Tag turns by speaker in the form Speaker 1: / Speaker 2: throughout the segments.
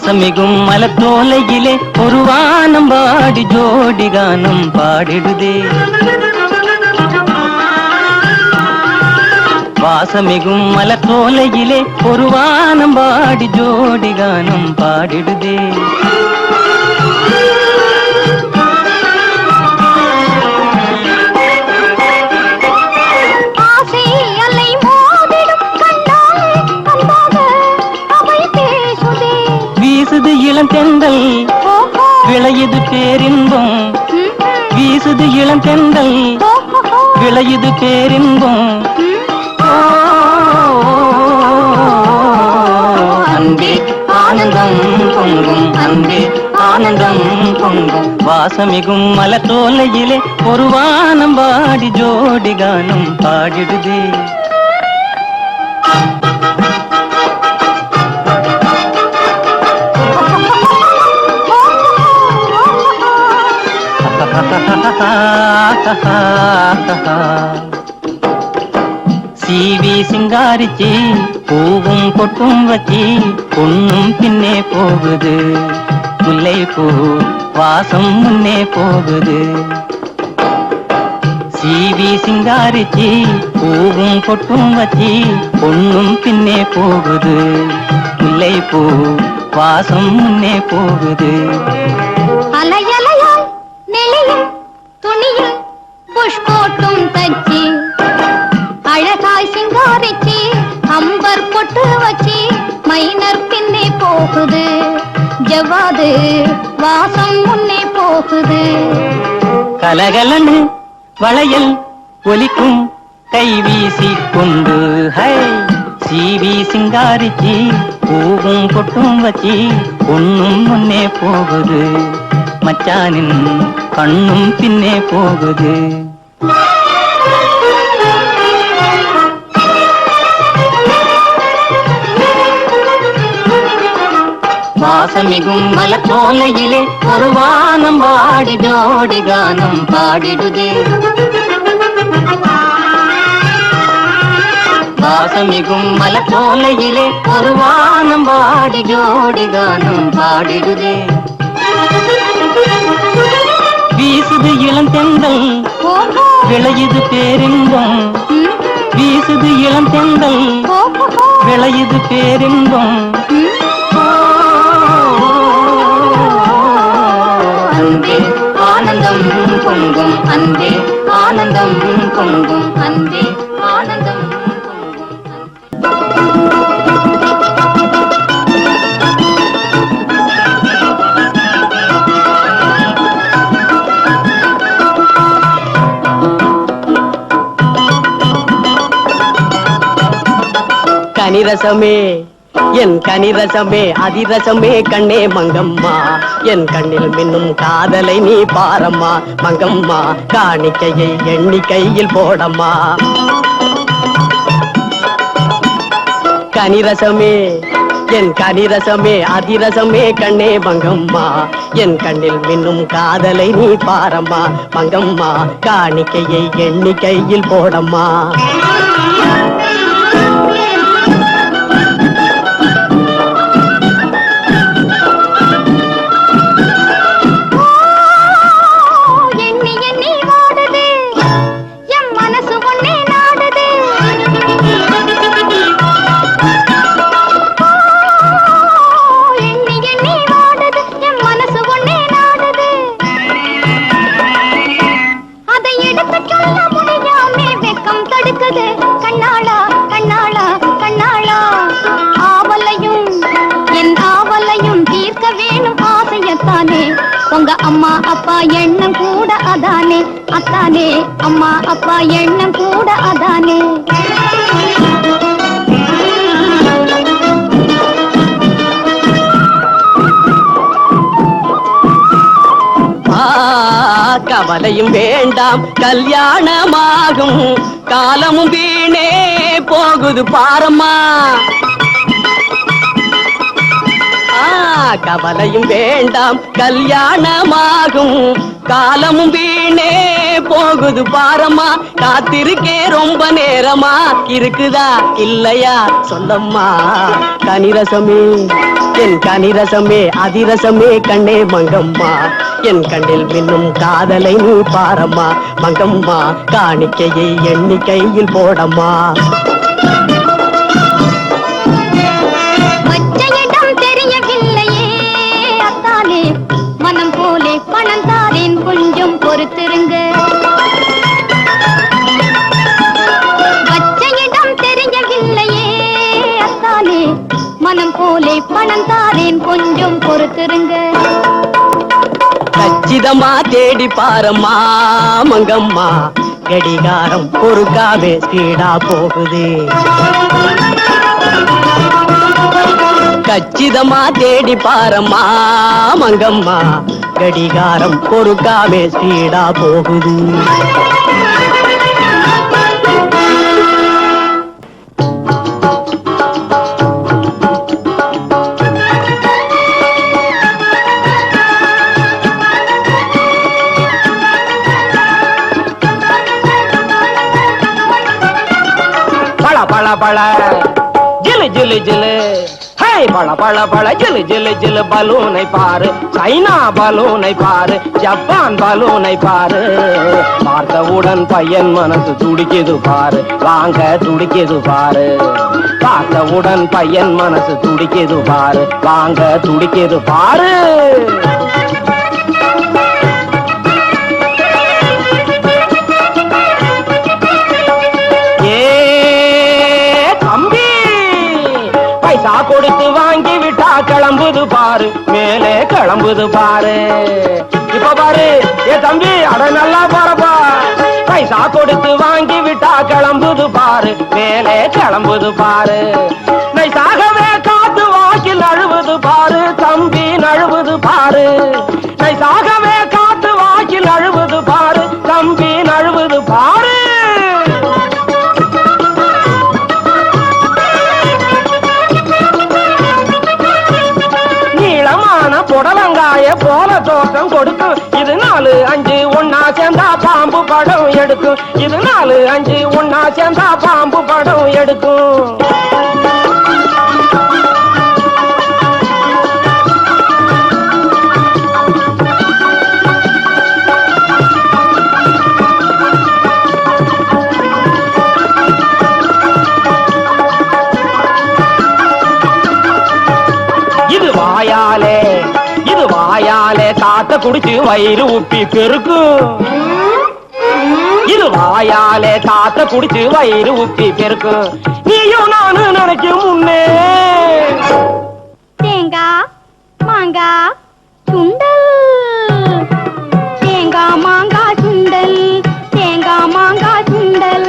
Speaker 1: வாசமிகும் மலத்தோலையிலே ஒரு வானம் பாடி ஜோடி கானம் பாடிடுதே. வாசமிகும் மலத்தோலையிலே ஒரு வானம் பாடி ஜோடி கானம் பாடிடுதே. வீசுது இளந்தெண்டல் விளையுது பேரின்பம், வீசுது இளந்தெண்டல் விளையுது பேரின்பம். அன்பே ஆனந்தம் பொங்கும், அன்பே ஆனந்தம் பொங்கும். வாசமிகும் மலத்தோலையிலே ஒரு வானம் பாடி ஜோடி கானம் பாடிடுதே. சீவி சிங்காரிச்சி பூவும் பொட்டும் வச்சி பொண்ணும் பின்னே போகுது, முல்லை பூ வாசம் முன்னே போகுது. சீவி சிங்காரிச்சி பூவும் பொட்டும் வச்சி பொண்ணும் பின்னே போகுது, முல்லை பூ வாசம் முன்னே போகுது.
Speaker 2: அலையலையால் நெளியும் துணியும் புஷ்போட்டும் தச்சி அழகாய் சிங்காரிச்சி அம்பர் பொட்டு வச்சி மைனர் பின்னே போகுது, ஜவ்வாது வாசம் முன்னே போகுது.
Speaker 1: கலகலன்னு வளையல் ஒலிக்கும் கை வீசி கொண்டு ஹை சீவி சிங்காரிச்சி பூவும் பொட்டும் வச்சி பொண்ணும் முன்னே போகுது, மச்சானின் கண்ணும் பின்னே போகுது. வாசமிகும் மலத்தோலையிலே ஒரு வானம் பாடி ஜோடி கானம் பாடிடுதே. வாசமிகும் மலத்தோலையிலே ஒரு வானம் பாடி ஜோடி கானம் பாடிடுதே. வீசுது இளந்தெண்டல் விளையுது பேரின்பம், வீசுது இளந்தெண்டல் விளையுது பேரின்பம். அன்பே ஆனந்தம் பொங்கும், அன்பே ஆனந்தம் பொங்கும், அன்பே ஆனந்தம் பொங்கும்.
Speaker 3: கனிரசமே என் கனிரசமே அதிரசமே கண்ணே மங்கம்மா, என் கண்ணில் மின்னும் காதலை நீ பாரம்மா மங்கம்மா, காணிக்கையை எண்ணிக்கையில் போடம்மா. கனிரசமே என் கனிரசமே அதிரசமே கண்ணே மங்கம்மா, என் கண்ணில் மின்னும் காதலை நீ பாரம்மா மங்கம்மா, காணிக்கையை எண்ணிக்கையில் போடம்மா.
Speaker 2: உங்க அம்மா அப்பா எண்ணம் கூட அதானே அத்தானே, அம்மா அப்பா எண்ணம் கூட அதானே.
Speaker 3: கவலையும் வேண்டாம் கல்யாணமாகும் காலமும் வீணே போகுது பாரம்மா. கவலையும் வேண்டாம் கல்யாணமாகும் காலமும் வீணே போகுது பாரம்மா. காத்திருக்கே ரொம்ப நேரமா இருக்குதா இல்லையா சொல்லம்மா. கனிரசமே என் கனிரசமே அதிரசமே கண்ணே மங்கம்மா, என் கண்ணில் மின்னும் காதலை நீ பாரம்மா. மங்கம்மா காணிக்கையை எண்ணிக்கையில் போடம்மா.
Speaker 2: மச்சையிடம் தெரியவில்லையே அத்தானே, மனம் போலே பணம் தாரேன் கொஞ்சம் பொறுத்திருங்க. மச்சையிடம் தெரியவில்லையே அத்தானே, மனம் போலே பணம் தாரேன் கொஞ்சம் பொறுத்திருங்க.
Speaker 3: கச்சிதமா தேடி பாரம்மா மங்கம்மா, கடிகாரம் பொறுக்காவே ஸ்பீடா போகுது. கச்சிதமா தேடி பாரம்மா மங்கம்மா, கடிகாரம் பொறுக்காவே ஸ்பீடா போகுது. பழ பழ ஜிலு ஜிலு ஜிலு, ஹே பழ பழ பழ ஜிலு ஜிலு ஜிலு, பலூனை பாரு சைனா பலூனை பாரு, ஜப்பான் பலூனை பாரு. பார்த்தவுடன் பையன் மனசு துடிக்குது பாரு, வாங்க துடிக்குது பாரு. பார்த்தவுடன் பையன் மனசு துடிக்குது பாரு, வாங்க துடிக்குது பாரு. பைசா கொடுத்து வாங்கி விட்டா கிளம்புது பாரு, மேலே கிளம்புது பாரு. இப்ப பாரு ஏ தம்பி, அட நல்லா பாருப்பா. பைசா கொடுத்து வாங்கி விட்டா கிளம்புது பாரு, மேலே கிளம்புது பாரு. நைசாகவே காத்து வாக்கில் அழுவது பாரு, தம்பி நழுவுது பாரு. நைசாகவே காத்து வாக்கில் அழுவது பாரு, தம்பி நழுவுது பாரு. புடலங்காய போல தோட்டம் கொடுக்கும், இது 4 5 ஒன்னா சேர்ந்தா பாம்பு படம் எடுக்கும். இது 4 5 ஒன்னா சேர்ந்தா பாம்பு படம் எடுக்கும். இது வாயாலே காத்த குடிச்சு வயிறு உப்பி பெருக்கும். இது வாயாலே காத்த குடிச்சு வயிறு உப்பி பெருக்கும். நீயும் நானு நினைக்கும் முன்னே
Speaker 2: தேங்காய் மாங்காய் சுண்டல், தேங்காய் மாங்காய் சுண்டல், தேங்காய் மாங்காய் சுண்டல்.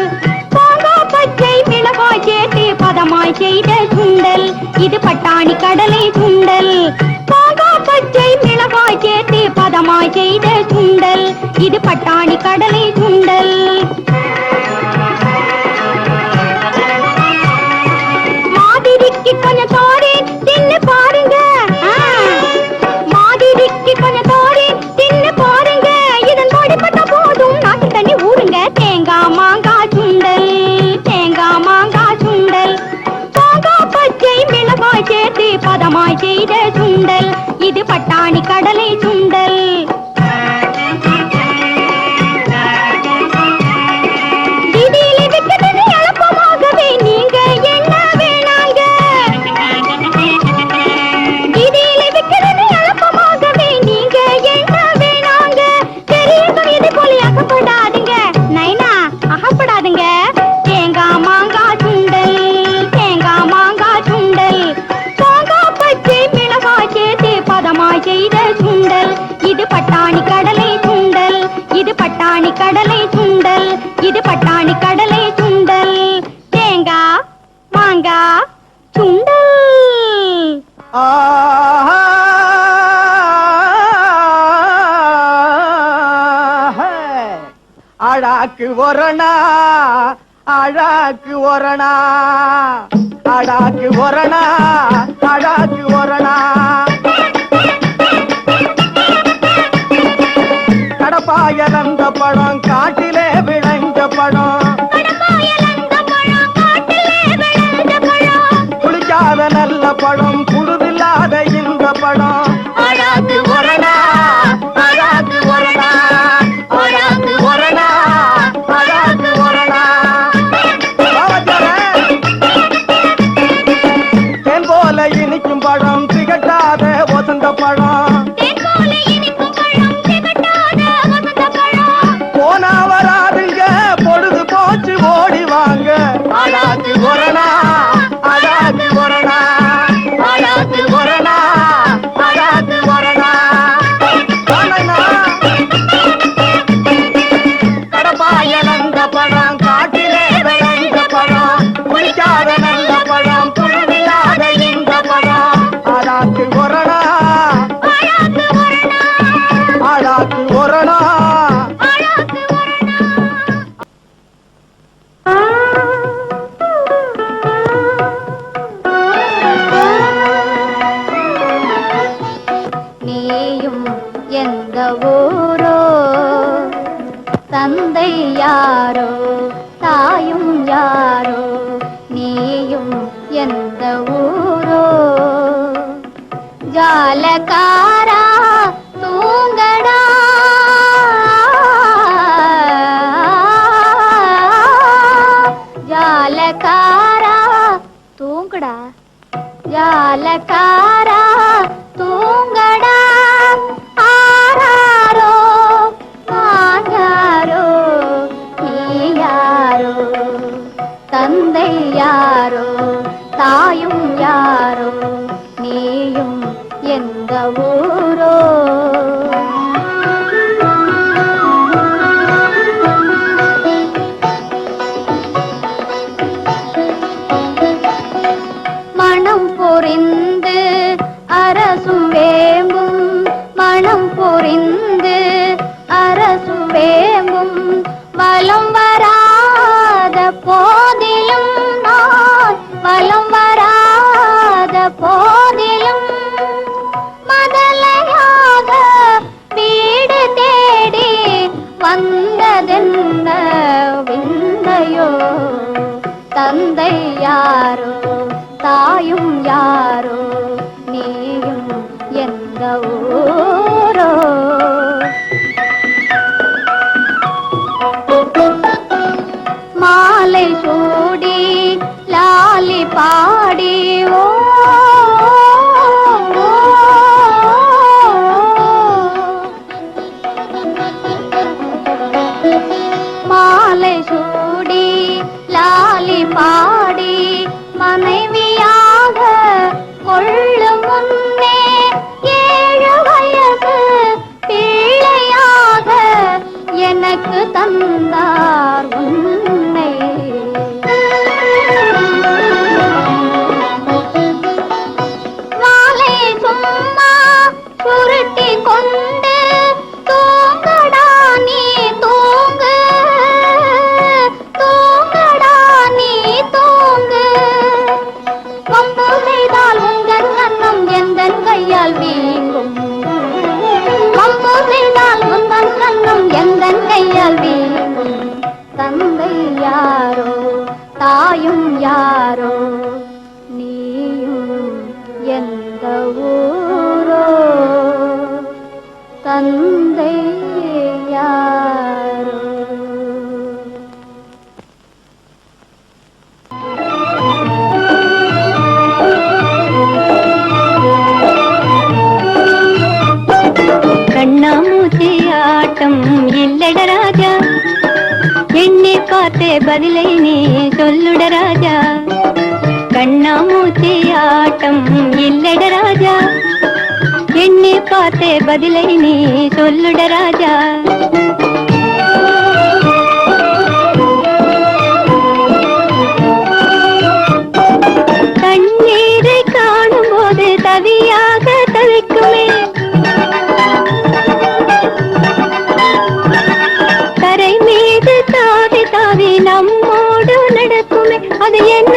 Speaker 2: மாங்காய் பச்சை மிளகாய் சேர்த்து பதமாய் செய்த சுண்டல், இது பட்டாணி கடலை சுண்டல். மாங்காய் பச்சை மிளகாய் சேர்த்து பதமாய் செய்த சுண்டல், இது பட்டாணி கடலை சுண்டல். மாதிரிக்கு கொஞ்சம் தாரேன் தின்னு பாருங்க, மாதிரிக்கு கொஞ்சம் தாரேன் தின்னு பாருங்க. இதன் படிப்பட்ட போதும் நாட்டு தண்ணி ஊருங்க. தேங்காய் மாங்காய் சுண்டல், தேங்காய் மாங்காய் சுண்டல். மாங்காய் பச்சை மிளகாய் சேர்த்து பதமாய் செய்த சுண்டல், இது பட்டாணி கடலை சுண்டல். திடீர்னு விற்கிறது எளப்பமாகவே நீங்க என்ன வேணாங்க. திடீர்னு விற்கிறது எளப்பமாகவே நீங்க என்ன வேணாங்க. தெரியும் இது போல அகப்படாதுங்க நைனா, அகப்படாதுங்க. தேங்காய் மாங்காய் சுண்டல், தேங்காய் மாங்காய் சுண்டல். மாங்காய் பச்சை மிளகாய் சேர்த்து பதமாய் செய்த சுண்டல், இது பட்டாணி கடலை சுண்டல், இது பட்டாணி கடலை சுண்டல், இது பட்டாணி கடலை சுண்டல். தேங்காய் மாங்காய் சுண்டல்.
Speaker 3: அழாக்கு ஒரணா, அழாக்கு ஒரணா, அழாக்கு ஒரணா, அழாக்கு ஒரணா. கடப்பாயலந்த பழம் காட்டிலே விளைஞ்ச பழம், குளிக்காத நல்ல பழம், புழுதில்லாத பழம் காட்டிலே விளைந்த பழம் குளிக்காத நல்ல பழம் புழுவில்லாத இந்த பழம் ஆடாக்கு ஒரணா ஆடாக்கு ஒரணா
Speaker 2: நீயும் எந்த ஊரோ தந்தை யாரோ தாயும் யாரோ நீயும் எந்த ஊரோ ஜாலகாரா தூங்கடா ஜாலகாரா தூங்கடா ஜாலகாரா தூங்கடா ஆராரோ யாரோ நீ யாரோ தந்தை யாரோ தாயும் யாரோ நீயும் எந்த ஊரோ மனம் பொறிந்து அரசும் வேம்பும் மனம் பொறிந்து அரசும் வேம்பும் வலம் வராத போதிலும் நான் வலம் வராத போதிலும் மதலையாக வீடு தேடி வந்ததென்ன விந்தையோ தந்தை யாரோ தாயும் யாரோ நீயும் எந்த ஊரோ மாலை சூடி லாலி பாடி ஓ மாலை சூடி லாலி பாடி மனைவியாக கொள்ளும் முன்னே 7 வயசு பிள்ளையாக எனக்கு தந்தார் உன்னை மாலை சும்மா சுருட்டி கொண்டு தூங்கடா நீ தூங்கு தூங்கடா நீ தூங்கு வம்பு செய்தால் உங்கள் கண்ணம் எந்தன் கையால் வீங்கும் வம்பு செய்தால் உங்கள் கண்ணம் எந்தன் கையால் வீங்கும் தந்தை யாரோ தாயும் யாரோ நீயும் எந்த ஊரோ தந்தை யாரோ கண்ணாமூச்சி ஆட்டம் இல்லட ராஜா என்னை பார்த்தே பதிலை நீ சொல்லுட ராஜா கண்ணாமூச்சி ஆட்டம் இல்லட ராஜா என்னை பார்த்தே பதிலை நீ சொல்லுட ராஜா தண்ணீரை காணும் போது தவியாக தவிக்குமே கரை மீது தாவி தாவி நம்மோடு நடக்குமே அது என்ன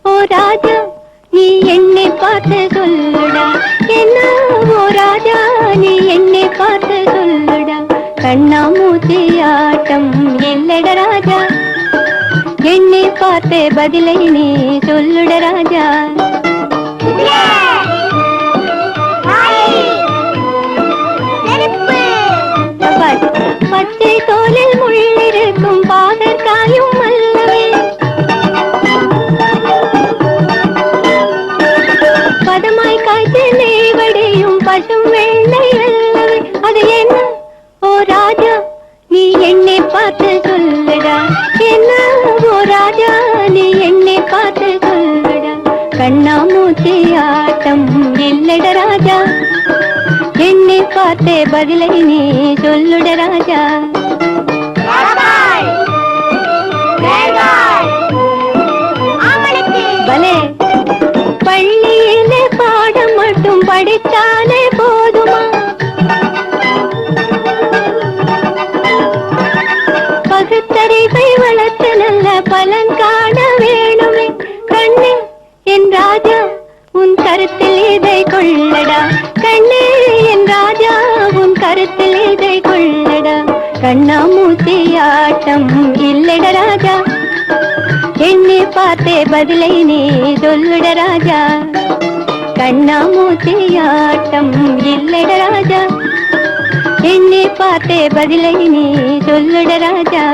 Speaker 2: ஓ ராஜா நீ என்னை பார்த்து சொல்லுடா என்ன ஓ ராஜா நீ என்னை பார்த்து சொல்லுடா கண்ணாமூச்சி ஆட்டம் இல்லட ராஜா என்னை பார்த்தே பதிலை நீ சொல்லுட ராஜா பச்சை தோலில் முள்ளிருக்கும் பாகற்காயும் அல்லவே பதமாய் காய்ச்சி நெய்வடையும் பசும் வெள்ளை அல்லவே அது என்ன ஓ ராஜா நீ என்னை பார்த்து சொல்லுடா என்ன ஓ ராஜா நீ என்னை பார்த்து சொல்லுடா கண்ணாமூச்சி ஆட்டம் இல்லட ராஜா என்னை பார்த்தே பதிலை நீ சொல்லுட ராஜா இல்லட ராஜா எண்ணி பார்த்தே பதிலை நீ சொல்லுட ராஜா கண்ணாமூச்சியாட்டம் இல்லட ராஜா எண்ணி பார்த்தே பதிலை நீ சொல்லுட ராஜா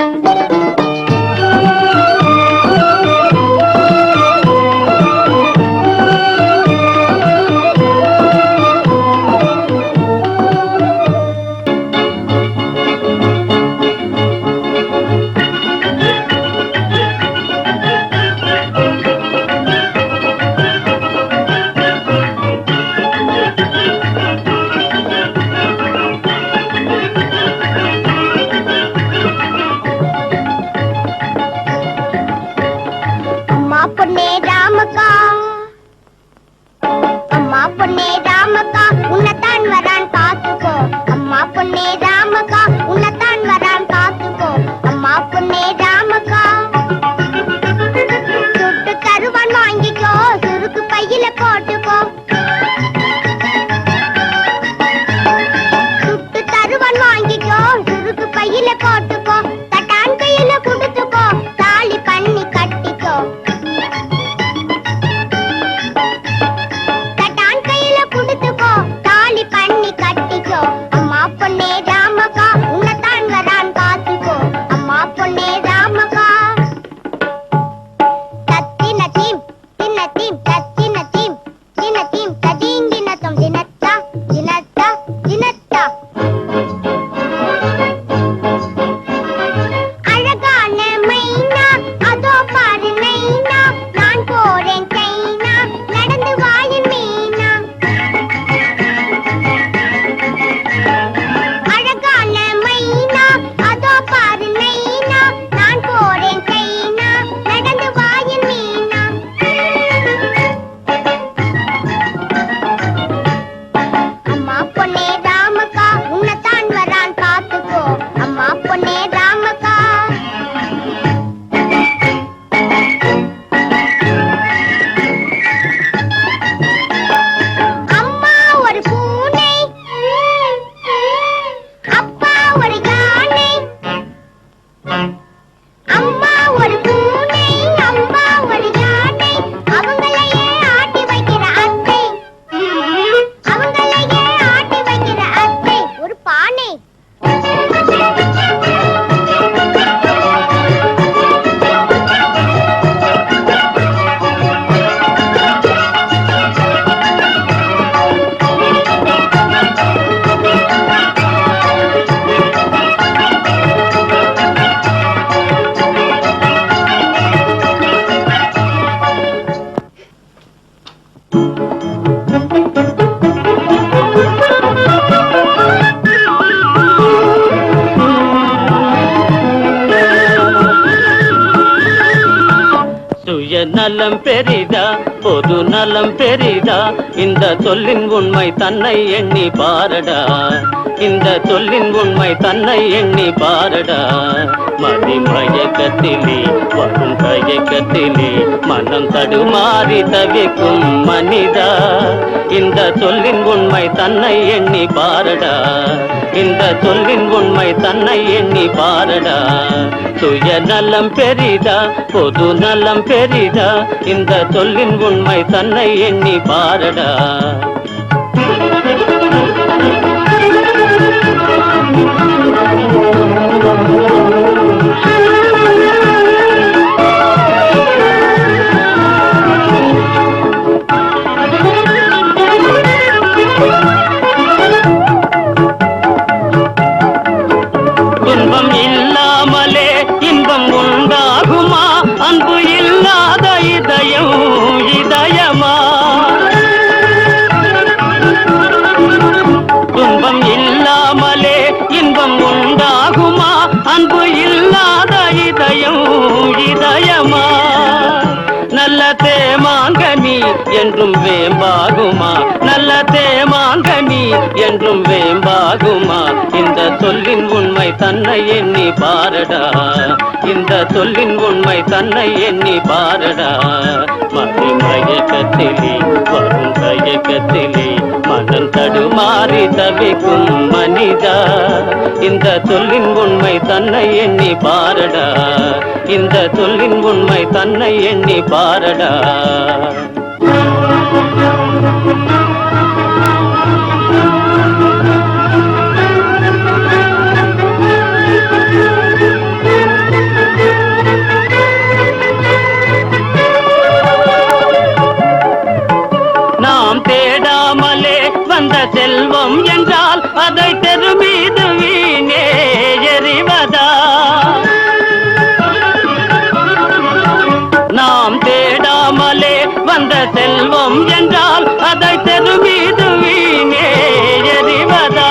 Speaker 1: நலம் பெரிதா பொது நலம் பெரிதா இந்த சொல்லின் உண்மை தன்னை எண்ணி பாரடா இந்த சொல்லின் உண்மை தன்னை எண்ணி பாரடா மதிமயக்கத்திலே வரும் தயக்கத்திலே மனம் தடுமாறி தவிக்கும் மனிதா இந்த சொல்லின் உண்மை தன்னை எண்ணி பாரடா இந்த சொல்லின் உண்மை தன்னை எண்ணி பாரடா சுய நலம் பெரிதா பொது நலம் பெரிதா இந்த சொல்லின் உண்மை தன்னை எண்ணி பாரடா துன்பம் இல்லாமலே இன்பம் உண்டாகுமா அன்பு இல்லாத இதயம் இதயமா துன்பம் இல்லாமலே இன்பம் உண்டாகுமா அன்பு இல்லாத இதயம் இதயமா நல்ல தேமாங்கனி என்றும் வேம்பாகுமா நல்ல தேமாங்கனி என்றும் வேம்பாகுமா இந்த சொல்லின் உண்மை தன்னை எண்ணி பாரடா இந்த சொல்லின் உண்மை தன்னை எண்ணி பாரடா மதிமயக்கத்திலே வரும் தயக்கத்திலே மனம் தடுமாறி தவிக்கும் மனிதா இந்த சொல்லின் உண்மை தன்னை எண்ணி பாரடா இந்த சொல்லின் உண்மை தன்னை எண்ணி பாரடா. நாம் தேடாமலே வந்த செல்வம் என்றால் அதை தெரு மீது வீணே எறிவதா? நாம் தேடாமலே வந்த செல்வம் என்றால் அதை தெரு மீது வீணே எறிவதா?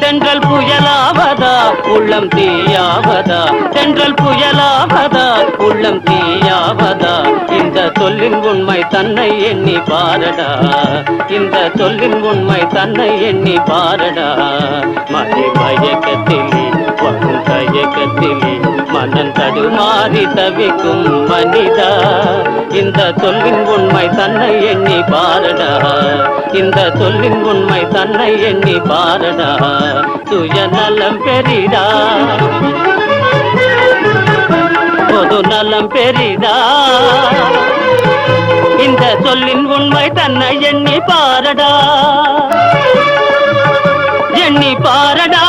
Speaker 1: தென்றல் புயலாவதா உள்ளம் தீயாவதா? தென்றல் புயலாவதா உள்ளம் தீயாவதா? இந்த சொல்லின் உண்மை தன்னை எண்ணி பாரடா. இந்த சொல்லின் உண்மை தன்னை எண்ணி பாரடா. மதி மயக்கத்திலே வரும் தயக்கத்திலே மனம் தடுமாறி தவிக்கும் மனிதா. இந்த சொல்லின் உண்மை தன்னை எண்ணி பாரடா. இந்த சொல்லின் உண்மை தன்னை எண்ணி பாரடா. சுயநலம் பெரிதா பொது நலம் பெரிதா? இந்த சொல்லின் உண்மை தன்னை எண்ணி பாரடா. எண்ணி பாரடா.